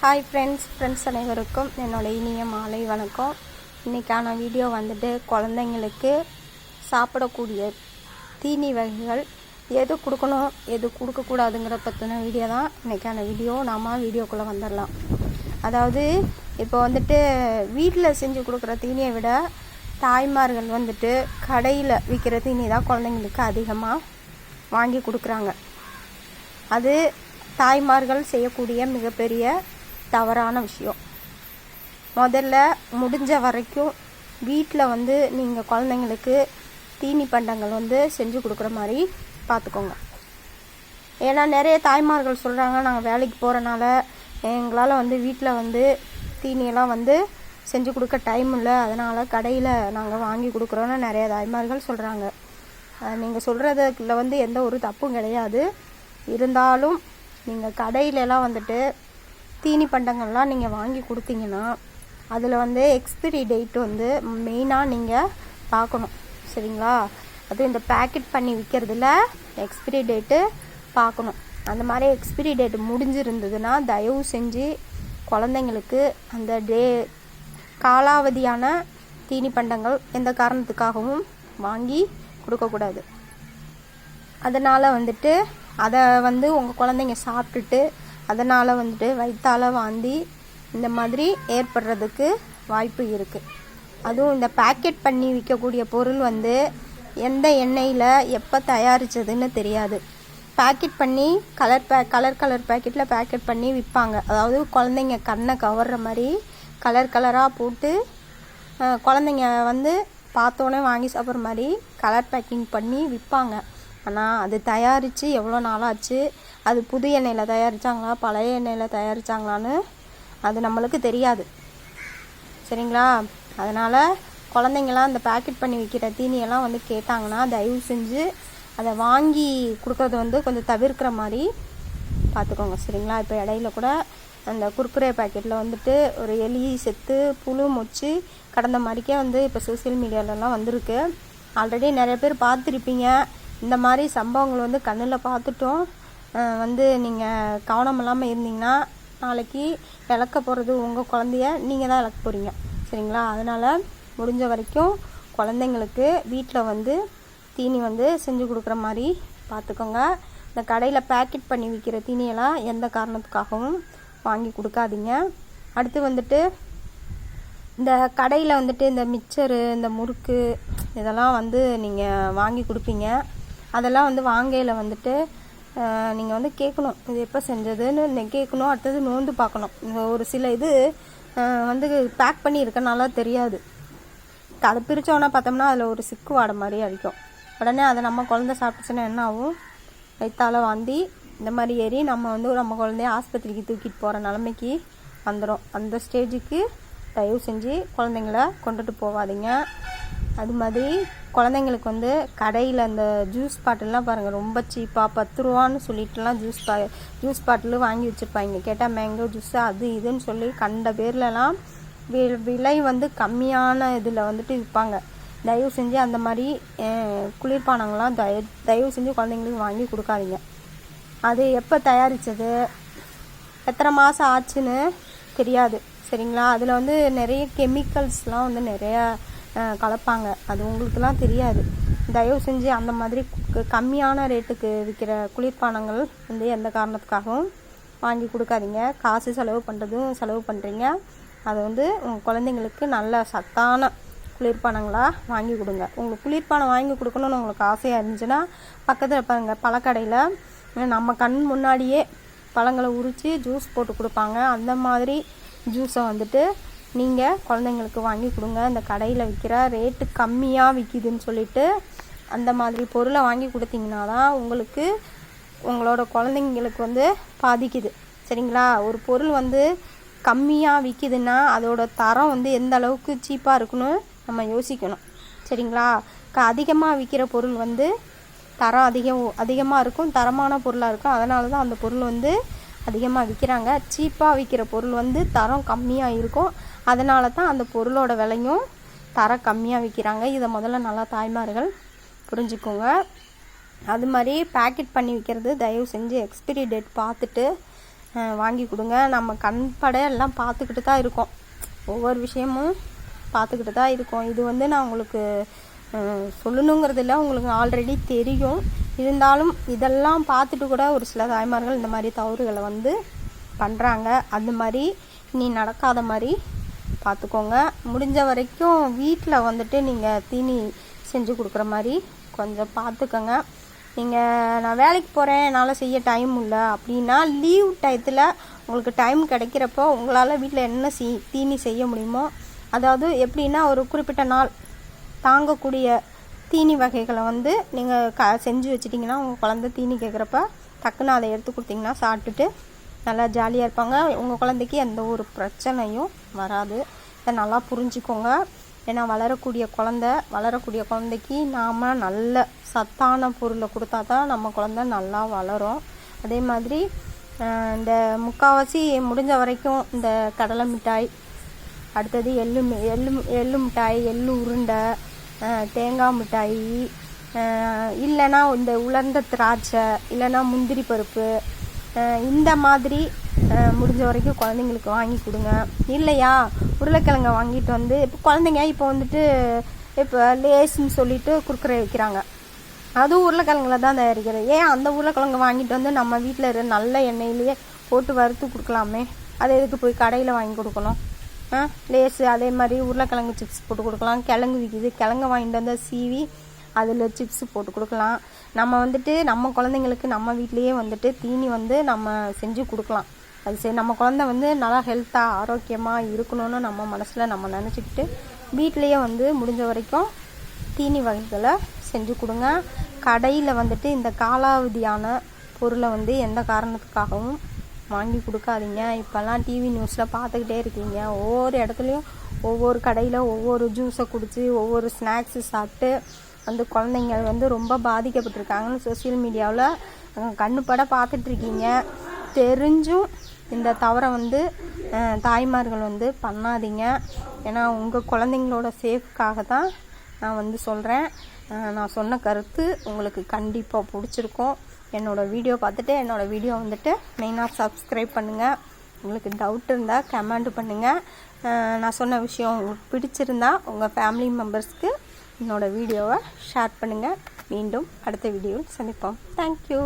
Hi friends அனைவருக்கும் என்னோட இனிய மாலை வணக்கம். இன்றைக்கான வீடியோ வந்துட்டு குழந்தைங்களுக்கு சாப்பிடக்கூடிய தீனி வகைகள் எது கொடுக்கணும் எது கொடுக்கக்கூடாதுங்கிற பற்றின வீடியோ தான் இன்றைக்கான வீடியோ. நாம் வீடியோக்குள்ளே வந்துடலாம். அதாவது இப்போ வந்துட்டு வீட்டில் செஞ்சு கொடுக்குற தீனியை விட தாய்மார்கள் வந்துட்டு கடையில் விற்கிற தீனி தான் குழந்தைங்களுக்கு அதிகமாக வாங்கி கொடுக்குறாங்க. அது தாய்மார்கள் செய்யக்கூடிய மிகப்பெரிய தவறான விஷயம். முதல்ல முடிஞ்ச வரைக்கும் வீட்டில் வந்து நீங்கள் குழந்தைங்களுக்கு தீனி பண்டங்கள் செஞ்சு கொடுக்குற மாதிரி பார்த்துக்கோங்க. ஏன்னா நிறைய தாய்மார்கள் சொல்கிறாங்க, நாங்கள் வேலைக்கு போகிறனால எங்களால் வீட்டில் தீனியெல்லாம் செஞ்சு கொடுக்க டைம் இல்லை, அதனால் கடையில் நாங்கள் வாங்கி கொடுக்குறோன்னு நிறைய தாய்மார்கள் சொல்கிறாங்க. நீங்கள் சொல்கிறதுல எந்த ஒரு தப்பும் கிடையாது. இருந்தாலும் நீங்கள் கடையிலலாம் தீனி பண்டங்கள்லாம் நீங்கள் வாங்கி கொடுத்தீங்கன்னா அதில் எக்ஸ்பிரி டேட் மெயினாக நீங்கள் பார்க்கணும். சரிங்களா? அதுவும் இந்த பேக்கெட் பண்ணி விற்கிறதுல எக்ஸ்பிரி டேட்டு பார்க்கணும். அந்த மாதிரி எக்ஸ்பிரி டேட் முடிஞ்சிருந்ததுன்னா தயவு செஞ்சு குழந்தைங்களுக்கு அந்த காலாவதியான தீனி பண்டங்கள் எந்த காரணத்துக்காகவும் வாங்கி கொடுக்கக்கூடாது. அதனால் அதை உங்கள் குழந்தைங்க சாப்பிட்டுட்டு அதனால் வயிற்றால் வாந்தி இந்த மாதிரி ஏற்படுறதுக்கு வாய்ப்பு இருக்குது. அதுவும் இந்த பேக்கெட் பண்ணி விற்கக்கூடிய பொருள் எந்த எண்ணெயில் எப்போ தயாரித்ததுன்னு தெரியாது. பேக்கெட் பண்ணி கலர் பேக்கெட்டில் பேக்கெட் பண்ணி விற்பாங்க. அதாவது குழந்தைங்க கண்ணை கவர்ற மாதிரி கலராக போட்டு குழந்தைங்க பார்த்தோன்னே வாங்கி சாப்பிட்ற மாதிரி கலர் பேக்கிங் பண்ணி விற்பாங்க. ஆனால் அது தயாரித்து எவ்வளோ நாளாச்சு, அது புது எண்ணெயில் தயாரித்தாங்களா பழைய எண்ணெயில் தயாரித்தாங்களான்னு அது நம்மளுக்கு தெரியாது. சரிங்களா? அதனால் குழந்தைங்களாம் அந்த பேக்கெட் பண்ணி விற்கிற தீனியெல்லாம் கேட்டாங்கன்னா தயவு செஞ்சு அதை வாங்கி கொடுக்குறது கொஞ்சம் தவிர்க்கிற மாதிரி பார்த்துக்கோங்க. சரிங்களா? இப்போ இடையில கூட அந்த குர்குரே பேக்கெட்டில் ஒரு எலி செத்து புழு மொச்சு கடந்த மாதிரிக்கே இப்போ சோசியல் மீடியாலலாம் வந்திருக்கு. ஆல்ரெடி நிறைய பேர் பார்த்துருப்பீங்க. இந்த மாதிரி சம்பவங்கள் கண்ணில் பார்த்துட்டோம். நீங்கள் கவனம் இல்லாமல் இருந்தீங்கன்னா நாளைக்கு இழக்க போகிறது உங்கள் குழந்தைய நீங்கள் தான் இழக்க போகிறீங்க. சரிங்களா? அதனால் முடிஞ்ச வரைக்கும் குழந்தைங்களுக்கு வீட்டில் தீனி செஞ்சு கொடுக்குற மாதிரி பார்த்துக்கோங்க. இந்த கடையில் பேக்கெட் பண்ணி விற்கிற தீனியெல்லாம் எந்த காரணத்துக்காகவும் வாங்கி கொடுக்காதீங்க. அடுத்து இந்த கடையில் இந்த மிக்சரு இந்த முறுக்கு இதெல்லாம் நீங்கள் வாங்கி கொடுப்பீங்க. அதெல்லாம் வாங்கையில் நீங்கள் கேட்கணும், இது எப்போ செஞ்சதுன்னு கேட்கணும். அடுத்தது நோந்து பார்க்கணும். ஒரு சில இது பேக் பண்ணி இருக்கனால தெரியாது. அதை பிரித்தோன்னா பார்த்தோம்னா அதில் ஒரு சிக்கு வாடை மாதிரி அடிக்கும். உடனே அதை நம்ம குழந்தை சாப்பிட்டுச்சுன்னா என்ன ஆகும்? வயிற்றால வாந்தி இந்த மாதிரி ஏறி நம்ம நம்ம குழந்தைய ஆஸ்பத்திரிக்கு தூக்கிட்டு போகிற நிலைமைக்கு வந்துடும். அந்த ஸ்டேஜுக்கு தயவு செஞ்சு குழந்தைங்கள கொண்டுட்டு போகாதீங்க. அது மாதிரி குழந்தைங்களுக்கு கடையில் அந்த ஜூஸ் பாட்டில்லாம் பாருங்கள், ரொம்ப சீப்பாக 10 ரூபான்னு சொல்லிட்டுலாம் ஜூஸ் பாட்டில் வாங்கி வச்சுருப்பாங்க. கேட்டால் மேங்கோ ஜூஸ் அது இதுன்னு சொல்லி கண்ட பேர்லலாம் விலை கம்மியான இதில் விற்பாங்க. தயவு செஞ்சு அந்த மாதிரி குளிர்பானங்கள்லாம் தயவு செஞ்சு குழந்தைங்களுக்கு வாங்கி கொடுக்காதீங்க. அது எப்போ தயாரித்தது எத்தனை மாதம் ஆச்சுன்னு தெரியாது. சரிங்களா? அதில் நிறைய கெமிக்கல்ஸ்லாம் நிறையா கலப்பாங்க. அது உங்களுக்குலாம் தெரியாது. தயவு செஞ்சு அந்த மாதிரி கம்மியான ரேட்டுக்கு விற்கிற குளிர்பானங்கள் எந்த காரணத்துக்காகவும் வாங்கி கொடுக்காதீங்க. காசு செலவு பண்ணுறீங்க. அது உங்கள் குழந்தைங்களுக்கு நல்ல சத்தான குளிர்பானங்களாக வாங்கி கொடுங்க. உங்களுக்கு குளிர்பானம் வாங்கி கொடுக்கணுன்னு உங்களுக்கு ஆசையாக இருந்துச்சுன்னா பக்கத்தில் பாருங்கள் பழக்கடையில் நம்ம கண் முன்னாடியே பழங்களை உரித்து ஜூஸ் போட்டு கொடுப்பாங்க. அந்த மாதிரி ஜூஸை நீங்கள் குழந்தைங்களுக்கு வாங்கி கொடுங்க. இந்த கடையில் விற்கிற ரேட்டு கம்மியாக விற்கிதுன்னு சொல்லிட்டு அந்த மாதிரி பொருளை வாங்கி கொடுத்தீங்கன்னா தான் உங்களுக்கு உங்களோட குழந்தைங்களுக்கு பாதிக்குது. சரிங்களா? ஒரு பொருள் கம்மியாக விற்கிதுன்னா அதோட தரம் எந்த அளவுக்கு சீப்பாக இருக்குன்னு நம்ம யோசிக்கணும். சரிங்களா? அதிகமாக விற்கிற பொருள் தரம் அதிகமாக இருக்கும், தரமான பொருளாக இருக்கும். அதனால தான் அந்த பொருள் அதிகமாக விற்கிறாங்க. சீப்பாக விற்கிற பொருள் தரம் கம்மியாக இருக்கும். அதனால தான் அந்த பொருளோட விலையும் தரம் கம்மியாக விற்கிறாங்க. இதை முதல்ல நல்லா தாய்மார்கள் புரிஞ்சுக்கோங்க. அது மாதிரி பேக்கெட் பண்ணி விற்கிறது தயவு செஞ்சு எக்ஸ்பிரி டேட் பார்த்துட்டு வாங்கி கொடுங்க. நம்ம கண்பட எல்லாம் பார்த்துக்கிட்டு தான் இருக்கோம், ஒவ்வொரு விஷயமும் பார்த்துக்கிட்டு தான் இருக்கோம். இது வந்து நான் உங்களுக்கு சொல்லணுங்கிறதில்ல, உங்களுக்கு ஆல்ரெடி தெரியும். இருந்தாலும் இதெல்லாம் பார்த்துட்டு கூட ஒரு சில தாய்மார்கள் இந்த மாதிரி தவறுகளை வந்து பண்ணுறாங்க. அந்த மாதிரி நீ நடக்காத மாதிரி பார்த்துக்கோங்க. முடிஞ்ச வரைக்கும் வீட்டில் வந்துட்டு நீங்கள் தீனி செஞ்சு கொடுக்குற மாதிரி கொஞ்சம் பார்த்துக்கோங்க. நீங்கள் நான் வேலைக்கு போகிறேன், என்னால் செய்ய டைம் இல்லை அப்படின்னா லீவ் டயத்தில் உங்களுக்கு டைம் கிடைக்கிறப்போ உங்களால் வீட்டில் என்ன தீனி செய்ய முடியுமோ, அதாவது எப்படின்னா ஒரு குறிப்பிட்ட நாள் தாங்கக்கூடிய தீனி வகைகளை வந்து நீங்கள் செஞ்சு வச்சிட்டிங்கன்னா உங்கள் குழந்தை தீனி கேட்குறப்ப டக்குன்னு அதை எடுத்து கொடுத்தீங்கன்னா சாப்பிட்டுட்டு நல்லா ஜாலியாக இருப்பாங்க. உங்கள் குழந்தைக்கு எந்த ஒரு பிரச்சனையும் வராது. இதை நல்லா புரிஞ்சுக்கோங்க. ஏன்னா வளரக்கூடிய குழந்தைக்கு நாம் நல்ல சத்தான பொருளை கொடுத்தா தான் நம்ம குழந்தை நல்லா வளரும். அதே மாதிரி இந்த முக்கால்வாசி முடிஞ்ச வரைக்கும் இந்த கடலை மிட்டாய், அடுத்தது எள்ளு மிட்டாய், எள்ளு உருண்டை, தேங்காய் மிட்டாய், இல்லைன்னா இந்த உலர்ந்த திராட்சை, இல்லைன்னா முந்திரி பருப்பு, இந்த மாதிரி முடிஞ்ச வரைக்கும் குழந்தைங்களுக்கு வாங்கி கொடுங்க. இல்லையா உருளைக்கிழங்கை வாங்கிட்டு வந்து இப்போ குழந்தைங்க இப்போ வந்துட்டு இப்போ லேஸ்ன்னு சொல்லிட்டு குறுக்குற வைக்கிறாங்க, அதுவும் உருளைக்கிழங்குல தான் தயாரிக்கிறது. ஏன் அந்த உருளைக்கிழங்கு வாங்கிட்டு வந்து நம்ம வீட்டில் நல்ல எண்ணெயிலேயே போட்டு வறுத்து கொடுக்கலாமே, அதை எதுக்கு போய் கடையில் வாங்கி கொடுக்கணும்? லேஸு அதே மாதிரி உருளைக்கிழங்கு சிப்ஸ் போட்டு கொடுக்கலாம். கிழங்கு விற்கிது, கிழங்கு வாங்கிட்டு வந்து சீவி அதில் சிப்ஸு போட்டு கொடுக்கலாம். நம்ம வந்துட்டு நம்ம குழந்தைங்களுக்கு நம்ம வீட்லேயே வந்துட்டு தீனி வந்து நம்ம செஞ்சு கொடுக்கலாம். அது சரி, நம்ம குழந்தை வந்து நல்லா ஹெல்த்தாக ஆரோக்கியமாக இருக்கணும்னு நம்ம மனசில் நம்ம நினச்சிக்கிட்டு வீட்லேயே வந்து முடிஞ்ச வரைக்கும் தீனி வகைகளை செஞ்சு கொடுங்க. கடையில் வந்துட்டு இந்த காலாவதியான பொருளை வந்து எந்த காரணத்துக்காகவும் வாங்கி கொடுக்காதீங்க. இப்போல்லாம் டிவி நியூஸில் பார்த்துக்கிட்டே இருக்கீங்க, ஒவ்வொரு இடத்துலையும் ஒவ்வொரு கடையில் ஒவ்வொரு ஜூஸை குடித்து ஒவ்வொரு ஸ்நாக்ஸு சாப்பிட்டு வந்து குழந்தைங்க வந்து ரொம்ப பாதிக்கப்பட்டிருக்காங்கன்னு சோசியல் மீடியாவில் கண்ணுப்பட பார்த்துட்ருக்கீங்க. தெரிஞ்சும் இந்த தவறை வந்து தாய்மார்கள் வந்து பண்ணாதீங்க. ஏன்னா உங்கள் குழந்தைங்களோட சேஃப்காக தான் நான் வந்து சொல்கிறேன். நான் சொன்ன கருத்து உங்களுக்கு கண்டிப்பாக பிடிச்சிருக்கும். என்னோடய வீடியோ பார்த்துட்டு என்னோடய வீடியோ வந்துட்டு மெயினாக சப்ஸ்கிரைப் பண்ணுங்கள். உங்களுக்கு டவுட் இருந்தால் கமெண்ட் பண்ணுங்கள். நான் சொன்ன விஷயம் உங்களுக்கு பிடிச்சிருந்தா உங்கள் ஃபேமிலி மெம்பர்ஸ்க்கு என்னோடய வீடியோவை ஷேர் பண்ணுங்கள். மீண்டும் அடுத்த வீடியோவில் சந்திப்போம். தேங்க்யூ.